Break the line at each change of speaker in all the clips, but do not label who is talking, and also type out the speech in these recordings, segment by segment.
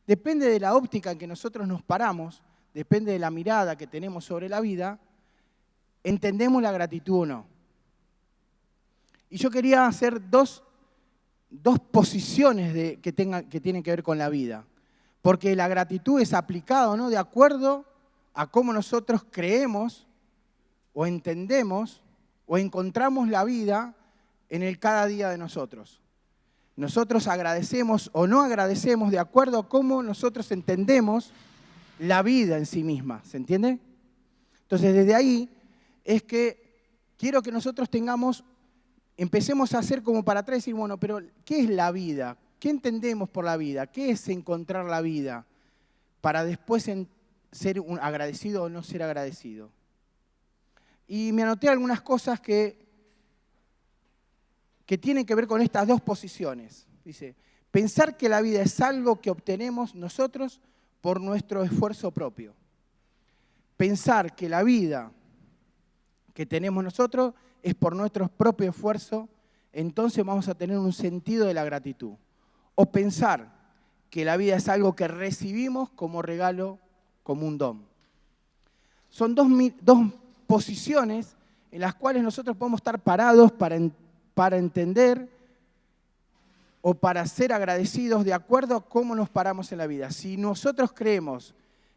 depende de la óptica en que nosotros nos paramos, depende de la mirada que tenemos sobre la vida, entendemos la gratitud o no. Y yo quería hacer dos posiciones que tienen que ver con la vida. Porque la gratitud es aplicada, ¿no?, de acuerdo a cómo nosotros creemos o entendemos o encontramos la vida en el cada día de nosotros. Nosotros agradecemos o no agradecemos de acuerdo a cómo nosotros entendemos la vida en sí misma. ¿Se entiende? Entonces, desde ahí es que quiero que nosotros empecemos a hacer como para atrás y decir, bueno, pero ¿qué es la vida? ¿Qué entendemos por la vida? ¿Qué es encontrar la vida? Para después ser un agradecido o no ser agradecido. Y me anoté algunas cosas que tienen que ver con estas dos posiciones. Dice, pensar que la vida es algo que obtenemos nosotros por nuestro esfuerzo propio. Pensar que la vida que tenemos nosotros es por nuestro propio esfuerzo, entonces vamos a tener un sentido de la gratitud. O pensar que la vida es algo que recibimos como regalo, como un don. Son dos posiciones en las cuales nosotros podemos estar parados para entender o para ser agradecidos de acuerdo a cómo nos paramos en la vida. Si nosotros creemos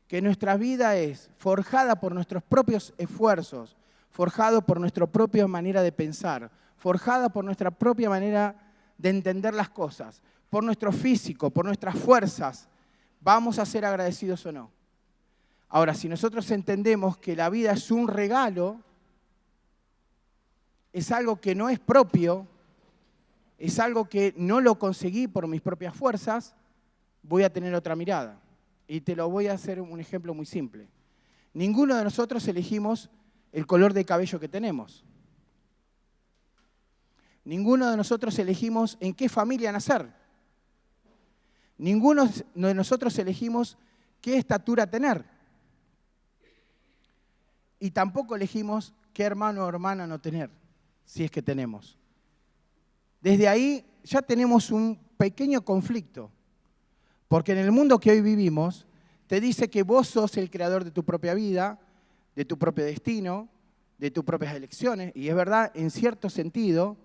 que nuestra vida es forjada por nuestros propios esfuerzos, forjado por nuestra propia manera de pensar, forjada por nuestra propia manera de entender las cosas, por nuestro físico, por nuestras fuerzas, ¿vamos a ser agradecidos o no? Ahora, si nosotros entendemos que la vida es un regalo, es algo que no es propio, es algo que no lo conseguí por mis propias fuerzas, voy a tener otra mirada. Y te lo voy a hacer un ejemplo muy simple. Ninguno de nosotros elegimos el color de cabello que tenemos. Ninguno de nosotros elegimos en qué familia nacer. Ninguno de nosotros elegimos qué estatura tener. Y tampoco elegimos qué hermano o hermana no tener, si es que tenemos. Desde ahí ya tenemos un pequeño conflicto, porque en el mundo que hoy vivimos te dice que vos sos el creador de tu propia vida, de tu propio destino, de tus propias elecciones, y es verdad en cierto sentido,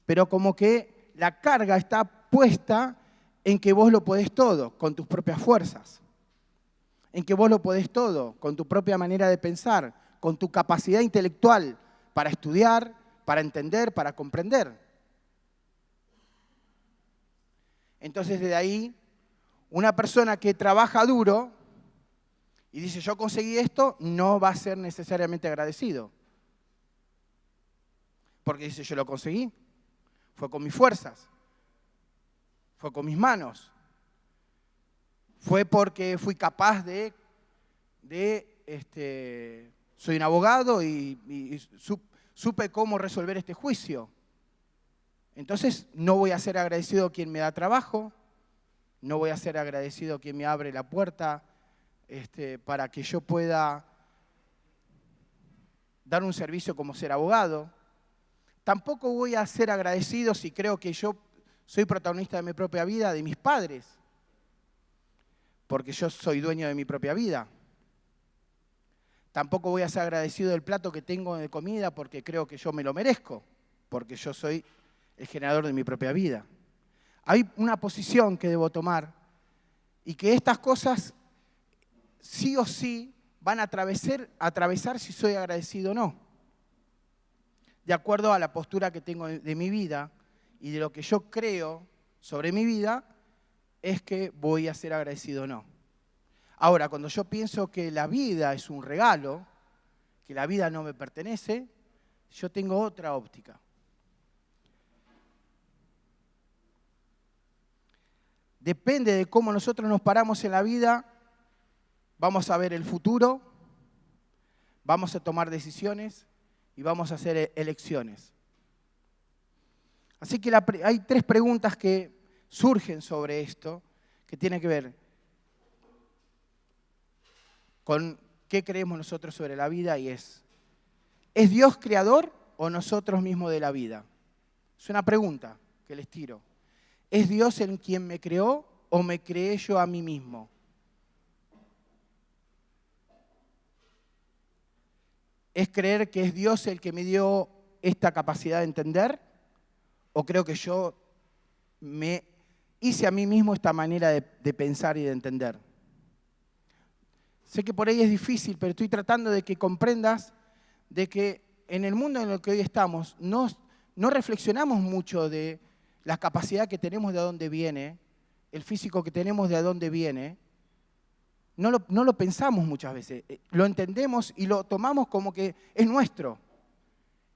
pero como que la carga está puesta en que vos lo podés todo, con tus propias fuerzas, en que vos lo podés todo, con tu propia manera de pensar, con tu capacidad intelectual para estudiar, para entender, para comprender. Entonces, desde ahí, una persona que trabaja duro y dice, yo conseguí esto, no va a ser necesariamente agradecido. Porque dice, yo lo conseguí, fue con mis fuerzas, fue con mis manos, fue porque fui capaz soy un abogado y supe cómo resolver este juicio. Entonces, no voy a ser agradecido a quien me da trabajo, no voy a ser agradecido a quien me abre la puerta para que yo pueda dar un servicio como ser abogado. Tampoco voy a ser agradecido si creo que yo soy protagonista de mi propia vida, de mis padres, porque yo soy dueño de mi propia vida. Tampoco voy a ser agradecido del plato que tengo de comida porque creo que yo me lo merezco, porque yo soy el generador de mi propia vida. Hay una posición que debo tomar y que estas cosas sí o sí van a atravesar si soy agradecido o no. De acuerdo a la postura que tengo de mi vida y de lo que yo creo sobre mi vida, es que voy a ser agradecido o no. Ahora, cuando yo pienso que la vida es un regalo, que la vida no me pertenece, yo tengo otra óptica. Depende de cómo nosotros nos paramos en la vida, vamos a ver el futuro, vamos a tomar decisiones y vamos a hacer elecciones. Así que hay 3 preguntas que surgen sobre esto, que tienen que ver con qué creemos nosotros sobre la vida y ¿es Dios creador o nosotros mismos de la vida? Es una pregunta que les tiro. ¿Es Dios en quien me creó o me creé yo a mí mismo? ¿Es creer que es Dios el que me dio esta capacidad de entender? ¿O creo que yo me hice a mí mismo esta manera de pensar y de entender? Sé que por ahí es difícil, pero estoy tratando de que comprendas de que en el mundo en el que hoy estamos no reflexionamos mucho de la capacidad que tenemos de dónde viene, el físico que tenemos de dónde viene. No lo pensamos muchas veces. Lo entendemos y lo tomamos como que es nuestro.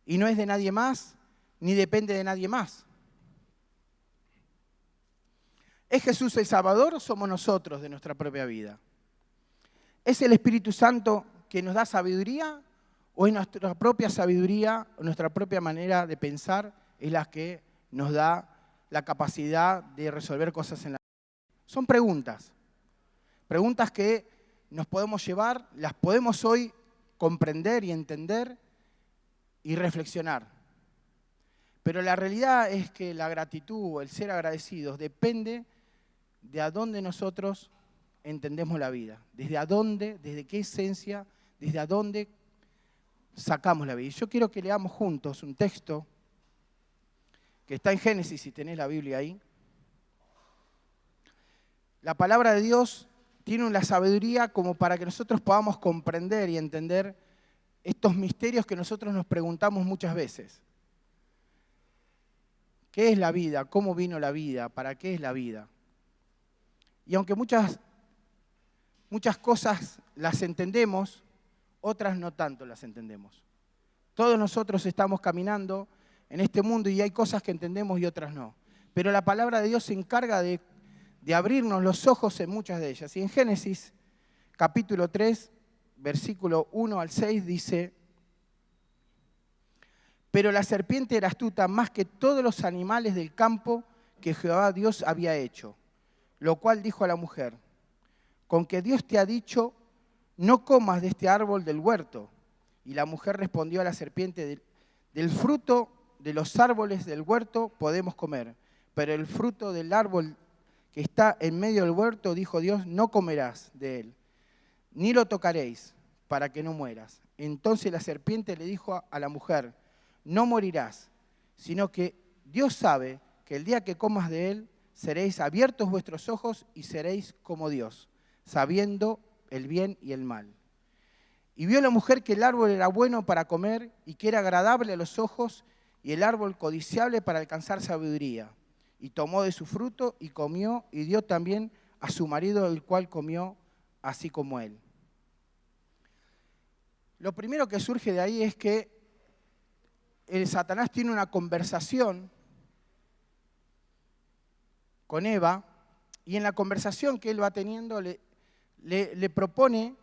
Y no es de nadie más, ni depende de nadie más. ¿Es Jesús el Salvador o somos nosotros de nuestra propia vida? ¿Es el Espíritu Santo que nos da sabiduría o es nuestra propia sabiduría, nuestra propia manera de pensar es la que nos da la capacidad de resolver cosas en la vida? Son preguntas. Preguntas que nos podemos llevar, las podemos hoy comprender y entender y reflexionar. Pero la realidad es que la gratitud o el ser agradecidos depende de a dónde nosotros entendemos la vida. Desde a dónde, desde qué esencia, desde a dónde sacamos la vida. Y yo quiero que leamos juntos un texto que está en Génesis, si tenés la Biblia ahí. La palabra de Dios tiene una sabiduría como para que nosotros podamos comprender y entender estos misterios que nosotros nos preguntamos muchas veces. ¿Qué es la vida? ¿Cómo vino la vida? ¿Para qué es la vida? Y aunque muchas cosas las entendemos, otras no tanto las entendemos. Todos nosotros estamos caminando en este mundo y hay cosas que entendemos y otras no. Pero la palabra de Dios se encarga de abrirnos los ojos en muchas de ellas. Y en Génesis, capítulo 3, versículo 1 al 6, dice: pero la serpiente era astuta más que todos los animales del campo que Jehová Dios había hecho, lo cual dijo a la mujer: con que Dios te ha dicho, no comas de este árbol del huerto. Y la mujer respondió a la serpiente: del fruto de los árboles del huerto podemos comer, pero el fruto del árbol que está en medio del huerto, dijo Dios, no comerás de él, ni lo tocaréis, para que no mueras. Entonces la serpiente le dijo a la mujer: no morirás, sino que Dios sabe que el día que comas de él, seréis abiertos vuestros ojos y seréis como Dios, sabiendo el bien y el mal. Y vio la mujer que el árbol era bueno para comer y que era agradable a los ojos y el árbol codiciable para alcanzar sabiduría. Y tomó de su fruto y comió y dio también a su marido, el cual comió así como él. Lo primero que surge de ahí es que el Satanás tiene una conversación con Eva y en la conversación que él va teniendo le propone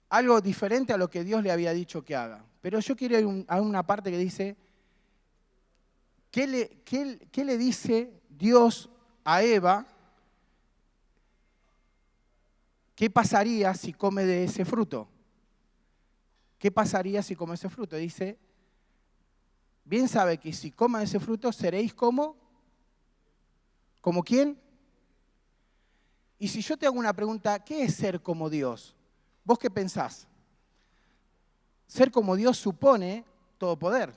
algo diferente a lo que Dios le había dicho que haga. Pero yo quiero ir a una parte que dice, ¿qué le dice Dios a Eva? ¿Qué pasaría si come de ese fruto? ¿Qué pasaría si come ese fruto? Dice, bien sabe que si coman ese fruto seréis como, ¿como quién? Y si yo te hago una pregunta, ¿qué es ser como Dios? ¿Vos qué pensás? Ser como Dios supone todo poder.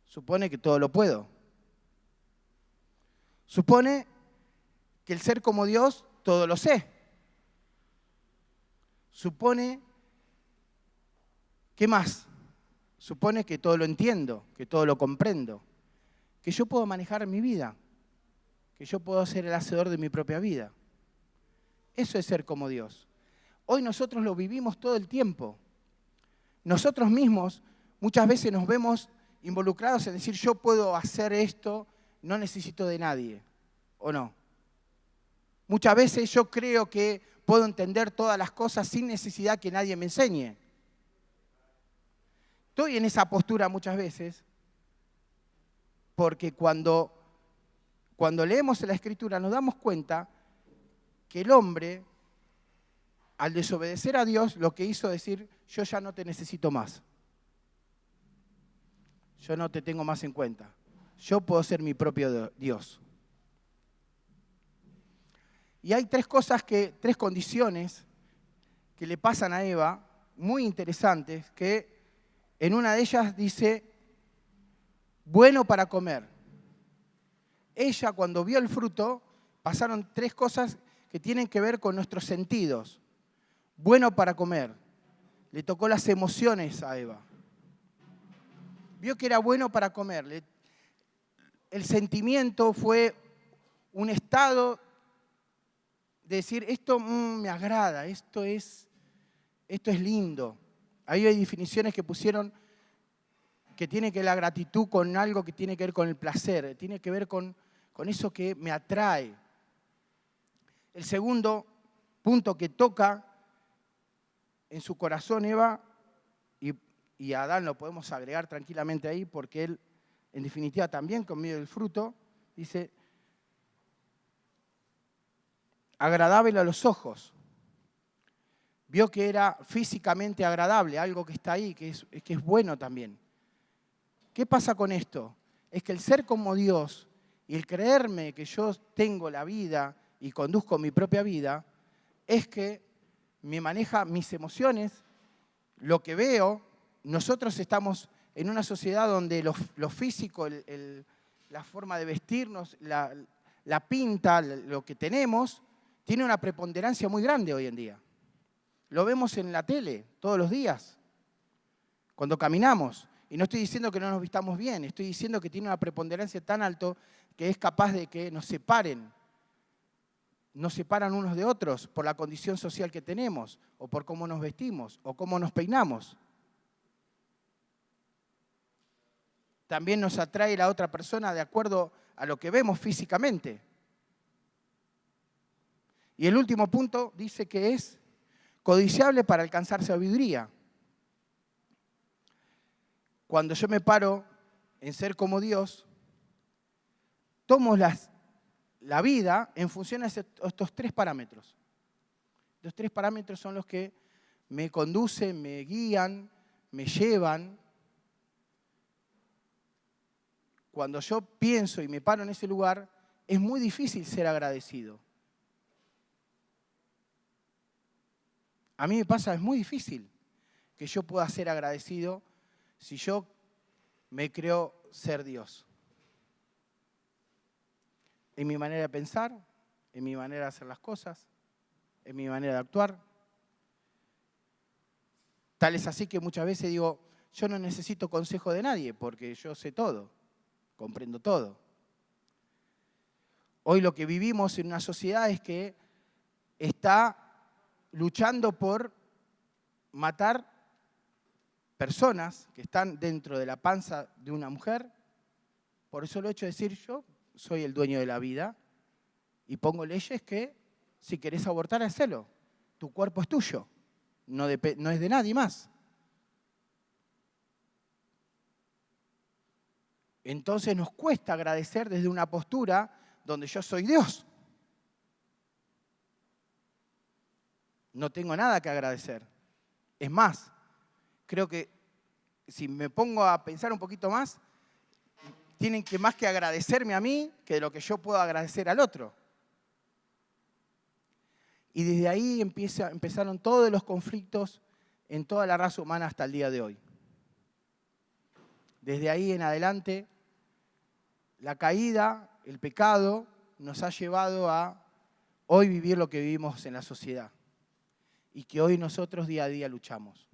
Supone que todo lo puedo. Supone que el ser como Dios todo lo sé. Supone, ¿qué más? Supone que todo lo entiendo, que todo lo comprendo, que yo puedo manejar mi vida, que yo puedo ser el hacedor de mi propia vida. Eso es ser como Dios. Hoy nosotros lo vivimos todo el tiempo. Nosotros mismos muchas veces nos vemos involucrados en decir, yo puedo hacer esto, no necesito de nadie, ¿o no? Muchas veces yo creo que puedo entender todas las cosas sin necesidad que nadie me enseñe. Estoy en esa postura muchas veces porque cuando leemos la Escritura nos damos cuenta que el hombre, al desobedecer a Dios, lo que hizo es decir, yo ya no te necesito más. Yo no te tengo más en cuenta. Yo puedo ser mi propio Dios. Y hay tres condiciones que le pasan a Eva, muy interesantes, que en una de ellas dice, bueno para comer. Ella, cuando vio el fruto, pasaron tres cosas que tienen que ver con nuestros sentidos. Bueno para comer. Le tocó las emociones a Eva. Vio que era bueno para comer. El sentimiento fue un estado de decir, esto me agrada, esto es lindo. Ahí hay definiciones que pusieron que tiene que ver la gratitud con algo que tiene que ver con el placer, tiene que ver con eso que me atrae. El segundo punto que toca en su corazón Eva, y a Adán lo podemos agregar tranquilamente ahí, porque él, en definitiva, también comió del fruto, dice, agradable a los ojos. Vio que era físicamente agradable, algo que está ahí, que es bueno también. ¿Qué pasa con esto? Es que el ser como Dios y el creerme que yo tengo la vida y conduzco mi propia vida, es que me maneja mis emociones, lo que veo. Nosotros estamos en una sociedad donde lo físico, la forma de vestirnos, la pinta, lo que tenemos, tiene una preponderancia muy grande hoy en día. Lo vemos en la tele todos los días, cuando caminamos. Y no estoy diciendo que no nos vistamos bien, estoy diciendo que tiene una preponderancia tan alta que es capaz de que nos separan unos de otros por la condición social que tenemos, o por cómo nos vestimos, o cómo nos peinamos. También nos atrae la otra persona de acuerdo a lo que vemos físicamente. Y el último punto dice que es codiciable para alcanzar sabiduría. Cuando yo me paro en ser como Dios, tomo la vida en función de estos tres parámetros. Los tres parámetros son los que me conducen, me guían, me llevan. Cuando yo pienso y me paro en ese lugar, es muy difícil ser agradecido. A mí me pasa, es muy difícil que yo pueda ser agradecido si yo me creo ser Dios. En mi manera de pensar, en mi manera de hacer las cosas, en mi manera de actuar. Tal es así que muchas veces digo, yo no necesito consejo de nadie porque yo sé todo, comprendo todo. Hoy lo que vivimos en una sociedad es que está luchando por matar personas que están dentro de la panza de una mujer, por eso lo he hecho decir yo soy el dueño de la vida y pongo leyes que si querés abortar, hacelo. Tu cuerpo es tuyo, no es de nadie más. Entonces nos cuesta agradecer desde una postura donde yo soy Dios. No tengo nada que agradecer. Es más, creo que si me pongo a pensar un poquito más, tienen que más que agradecerme a mí que de lo que yo puedo agradecer al otro. Y desde ahí empezaron todos los conflictos en toda la raza humana hasta el día de hoy. Desde ahí en adelante, la caída, el pecado, nos ha llevado a hoy vivir lo que vivimos en la sociedad y que hoy nosotros día a día luchamos.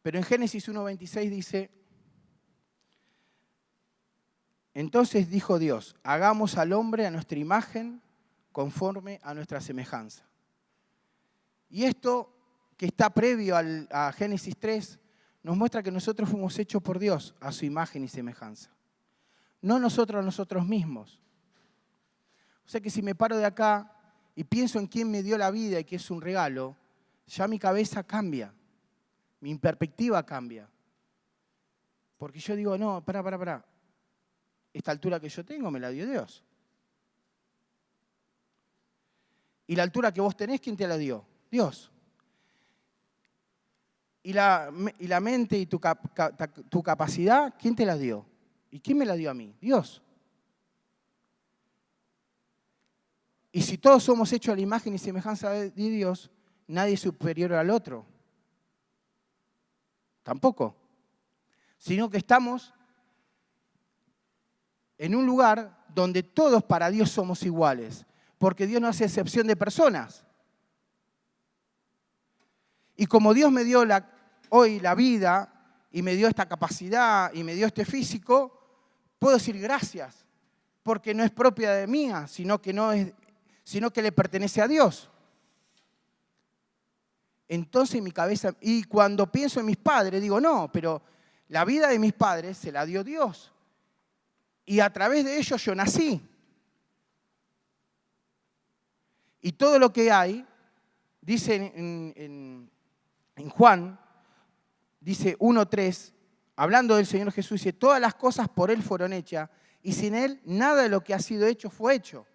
Pero en Génesis 1:26 dice, entonces dijo Dios, hagamos al hombre a nuestra imagen conforme a nuestra semejanza. Y esto que está previo a Génesis 3 nos muestra que nosotros fuimos hechos por Dios a su imagen y semejanza. No nosotros a nosotros mismos. O sea que si me paro de acá y pienso en quién me dio la vida y que es un regalo, ya mi cabeza cambia, mi perspectiva cambia. Porque yo digo, no, pará. Esta altura que yo tengo me la dio Dios. Y la altura que vos tenés, ¿quién te la dio? Dios. Y la mente y tu capacidad, ¿quién te la dio? ¿Y quién me la dio a mí? Dios. Y si todos somos hechos a la imagen y semejanza de Dios, nadie es superior al otro. Tampoco. Sino que estamos en un lugar donde todos para Dios somos iguales, porque Dios no hace excepción de personas. Y como Dios me dio hoy la vida y me dio esta capacidad y me dio este físico, puedo decir gracias, porque no es propia de mía, sino que le pertenece a Dios. Entonces mi cabeza, y cuando pienso en mis padres, digo, no, pero la vida de mis padres se la dio Dios. Y a través de ellos yo nací. Y todo lo que hay, dice en Juan, dice 1:3, hablando del Señor Jesús, dice, todas las cosas por Él fueron hechas, y sin Él nada de lo que ha sido hecho fue hecho.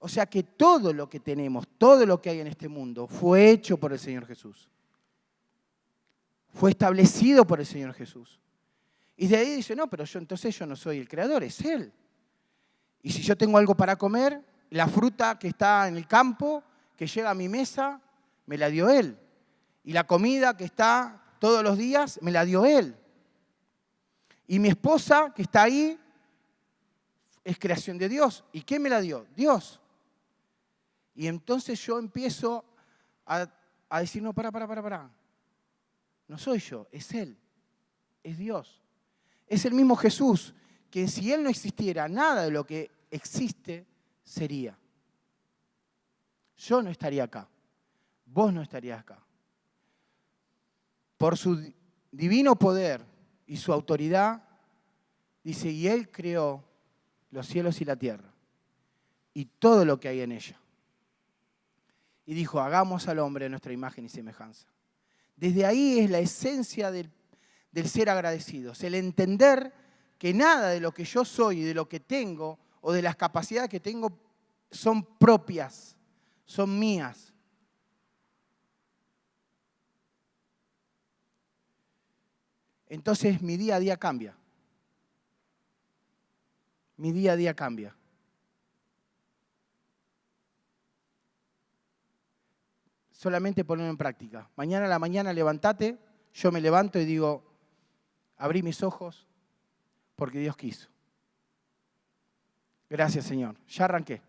O sea que todo lo que tenemos, todo lo que hay en este mundo, fue hecho por el Señor Jesús. Fue establecido por el Señor Jesús. Y de ahí dice, no, pero entonces yo no soy el creador, es Él. Y si yo tengo algo para comer, la fruta que está en el campo, que llega a mi mesa, me la dio Él. Y la comida que está todos los días, me la dio Él. Y mi esposa, que está ahí, es creación de Dios. ¿Y quién me la dio? Dios. Y entonces yo empiezo a decir, no, para. No soy yo, es Él, es Dios. Es el mismo Jesús, que si Él no existiera, nada de lo que existe sería. Yo no estaría acá, vos no estarías acá. Por su divino poder y su autoridad, dice, y Él creó los cielos y la tierra, y todo lo que hay en ella. Y dijo, hagamos al hombre a nuestra imagen y semejanza. Desde ahí es la esencia del ser agradecidos, el entender que nada de lo que yo soy y de lo que tengo o de las capacidades que tengo son propias, son mías. Entonces mi día a día cambia. Mi día a día cambia. Solamente ponerlo en práctica. Mañana a la mañana levantate, yo me levanto y digo, abrí mis ojos porque Dios quiso. Gracias, Señor. Ya arranqué.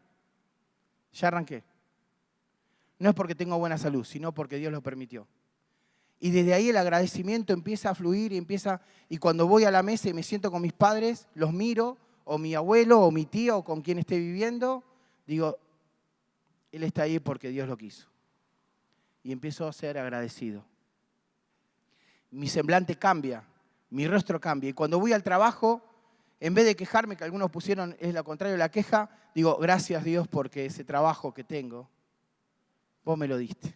No es porque tengo buena salud, sino porque Dios lo permitió. Y desde ahí el agradecimiento empieza a fluir y cuando voy a la mesa y me siento con mis padres, los miro, o mi abuelo, o mi tío, o con quien esté viviendo, digo, Él está ahí porque Dios lo quiso. Y empiezo a ser agradecido. Mi semblante cambia, mi rostro cambia. Y cuando voy al trabajo, en vez de quejarme, que algunos pusieron, es lo contrario de la queja, digo, gracias Dios porque ese trabajo que tengo, vos me lo diste.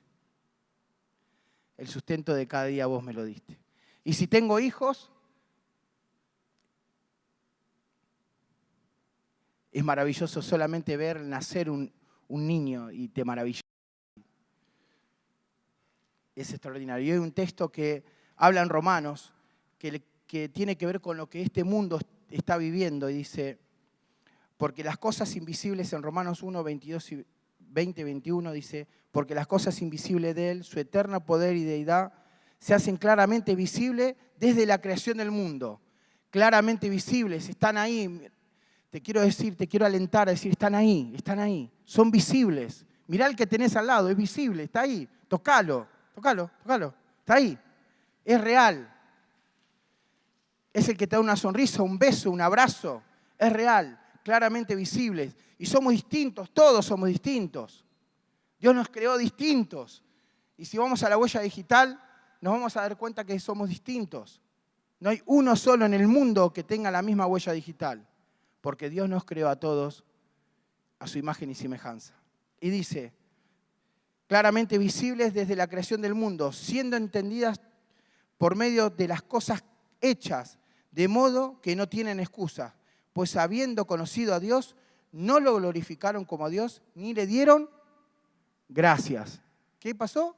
El sustento de cada día vos me lo diste. Y si tengo hijos, es maravilloso solamente ver nacer un niño y te maravilla. Es extraordinario. Y hay un texto que habla en Romanos que tiene que ver con lo que este mundo está viviendo y dice, porque las cosas invisibles en Romanos 1, 22 y 20, 21 dice, porque las cosas invisibles de Él, su eterno poder y deidad, se hacen claramente visibles desde la creación del mundo. Claramente visibles, están ahí. Te quiero alentar a decir, están ahí, son visibles. Mirá el que tenés al lado, es visible, está ahí, tocalo, está ahí, es real. Es el que te da una sonrisa, un beso, un abrazo, es real, claramente visibles. Y somos distintos, todos somos distintos. Dios nos creó distintos. Y si vamos a la huella digital, nos vamos a dar cuenta que somos distintos. No hay uno solo en el mundo que tenga la misma huella digital, porque Dios nos creó a todos a su imagen y semejanza. Y dice, claramente visibles desde la creación del mundo, siendo entendidas por medio de las cosas hechas, de modo que no tienen excusa, pues habiendo conocido a Dios, no lo glorificaron como a Dios, ni le dieron gracias. ¿Qué pasó?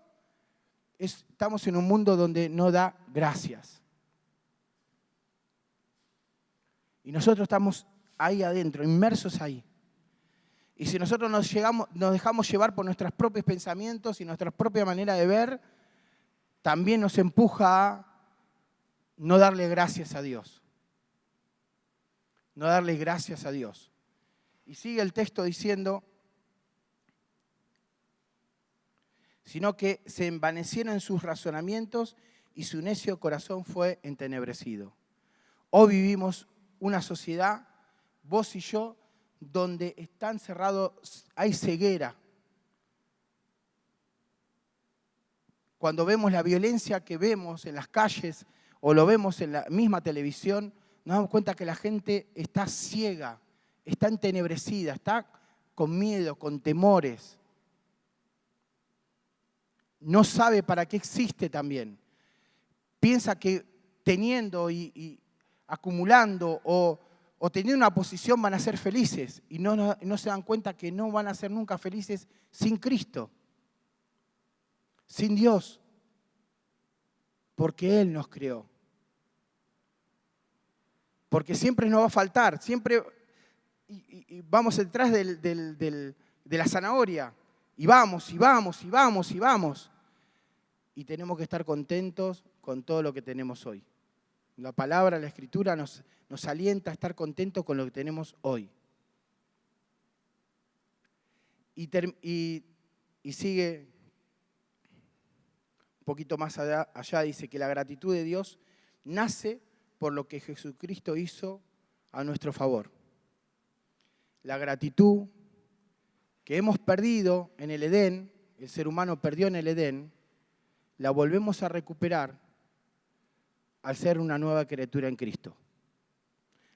Estamos en un mundo donde no da gracias. Y nosotros estamos ahí adentro, inmersos ahí. Y si nosotros nos dejamos llevar por nuestros propios pensamientos y nuestra propia manera de ver, también nos empuja a no darle gracias a Dios. No darle gracias a Dios. Y sigue el texto diciendo, sino que se envanecieron sus razonamientos y su necio corazón fue entenebrecido. Hoy vivimos una sociedad, vos y yo, donde están cerrados, hay ceguera. Cuando vemos la violencia que vemos en las calles o lo vemos en la misma televisión, nos damos cuenta que la gente está ciega, está entenebrecida, está con miedo, con temores. No sabe para qué existe también. Piensa que teniendo y acumulando o teniendo una posición van a ser felices y no se dan cuenta que no van a ser nunca felices sin Cristo, sin Dios, porque Él nos creó. Porque siempre nos va a faltar, siempre y vamos detrás de la zanahoria y vamos, y vamos, y vamos, y vamos. Y tenemos que estar contentos con todo lo que tenemos hoy. La palabra, la Escritura nos alienta a estar contentos con lo que tenemos hoy. Y sigue un poquito más allá, dice que la gratitud de Dios nace por lo que Jesucristo hizo a nuestro favor. La gratitud que hemos perdido en el Edén, el ser humano perdió en el Edén, la volvemos a recuperar al ser una nueva criatura en Cristo.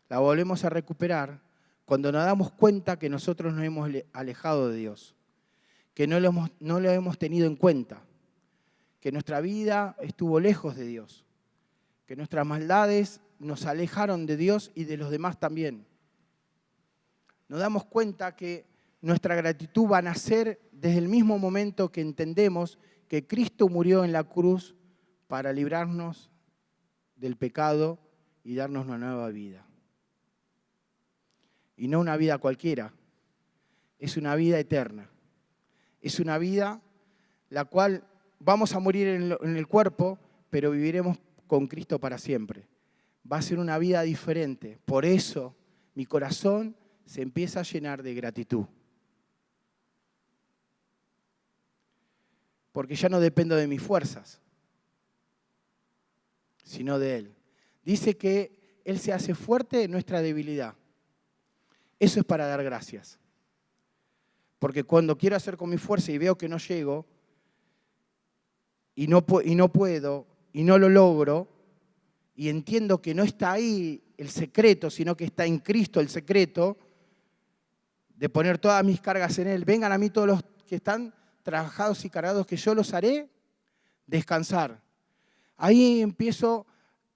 La volvemos a recuperar cuando nos damos cuenta que nosotros nos hemos alejado de Dios, que no lo hemos tenido en cuenta, que nuestra vida estuvo lejos de Dios, que nuestras maldades nos alejaron de Dios y de los demás también. Nos damos cuenta que nuestra gratitud va a nacer desde el mismo momento que entendemos que Cristo murió en la cruz para librarnos del pecado y darnos una nueva vida. Y no una vida cualquiera, es una vida eterna. Es una vida la cual vamos a morir en el cuerpo, pero viviremos con Cristo para siempre. Va a ser una vida diferente. Por eso mi corazón se empieza a llenar de gratitud. Porque ya no dependo de mis fuerzas, sino de Él. Dice que Él se hace fuerte en nuestra debilidad. Eso es para dar gracias. Porque cuando quiero hacer con mi fuerza y veo que no llego, y no puedo, y no lo logro, y entiendo que no está ahí el secreto, sino que está en Cristo el secreto, de poner todas mis cargas en Él. Vengan a mí todos los que están trabajados y cargados, que yo los haré descansar. Ahí empiezo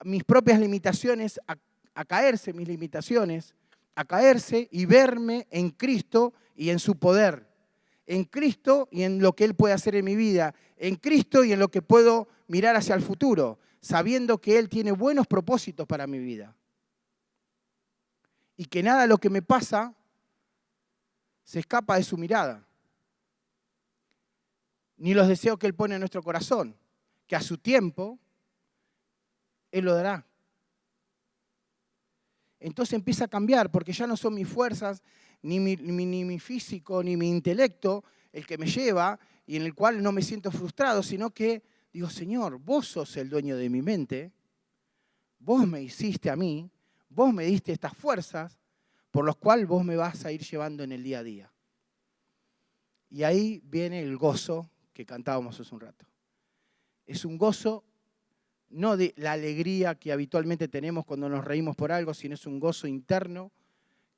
mis propias limitaciones a caerse, mis limitaciones, a caerse y verme en Cristo y en su poder. En Cristo y en lo que Él puede hacer en mi vida. En Cristo y en lo que puedo mirar hacia el futuro, sabiendo que Él tiene buenos propósitos para mi vida. Y que nada de lo que me pasa se escapa de su mirada. Ni los deseos que Él pone en nuestro corazón, que a su tiempo Él lo dará. Entonces empieza a cambiar, porque ya no son mis fuerzas, ni mi físico, ni mi intelecto el que me lleva y en el cual no me siento frustrado, sino que digo, Señor, vos sos el dueño de mi mente, vos me hiciste a mí, vos me diste estas fuerzas, por las cuales vos me vas a ir llevando en el día a día. Y ahí viene el gozo que cantábamos hace un rato. Es un gozo, no de la alegría que habitualmente tenemos cuando nos reímos por algo, sino es un gozo interno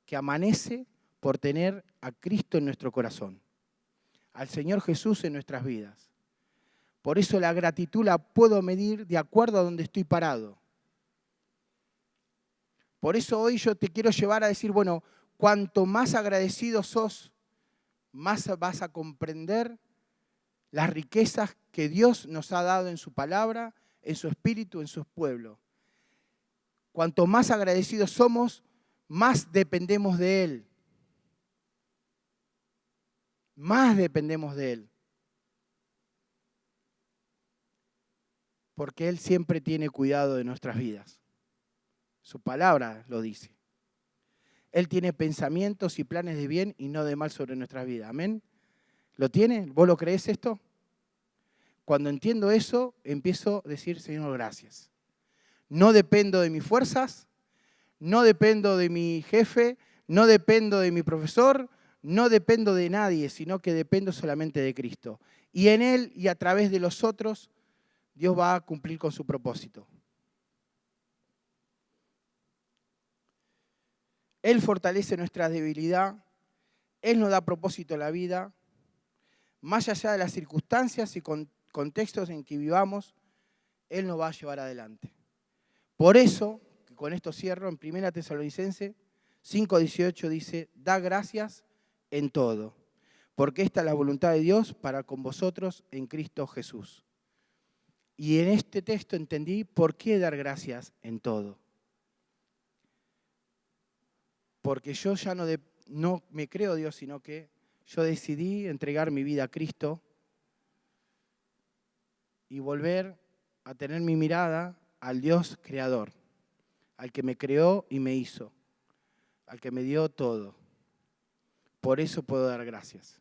que amanece por tener a Cristo en nuestro corazón, al Señor Jesús en nuestras vidas. Por eso la gratitud la puedo medir de acuerdo a donde estoy parado. Por eso hoy yo te quiero llevar a decir, bueno, cuanto más agradecido sos, más vas a comprender las riquezas que Dios nos ha dado en su palabra, en su espíritu, en su pueblo. Cuanto más agradecidos somos, más dependemos de Él. más dependemos de Él. Porque Él siempre tiene cuidado de nuestras vidas. Su palabra lo dice. Él tiene pensamientos y planes de bien y no de mal sobre nuestras vidas. ¿Amén? ¿Lo tiene? ¿Vos lo creés esto? Cuando entiendo eso, empiezo a decir, Señor, gracias. No dependo de mis fuerzas, no dependo de mi jefe, no dependo de mi profesor, no dependo de nadie, sino que dependo solamente de Cristo. Y en Él y a través de los otros, Dios va a cumplir con su propósito. Él fortalece nuestra debilidad, Él nos da propósito a la vida, más allá de las circunstancias y contextos en que vivamos, Él nos va a llevar adelante. Por eso, con esto cierro, en 1 Tesalonicenses 5:18 dice, da gracias en todo, porque esta es la voluntad de Dios para con vosotros en Cristo Jesús. Y en este texto entendí por qué dar gracias en todo. Porque yo ya no me creo Dios, sino que yo decidí entregar mi vida a Cristo y volver a tener mi mirada al Dios creador, al que me creó y me hizo, al que me dio todo. Por eso puedo dar gracias.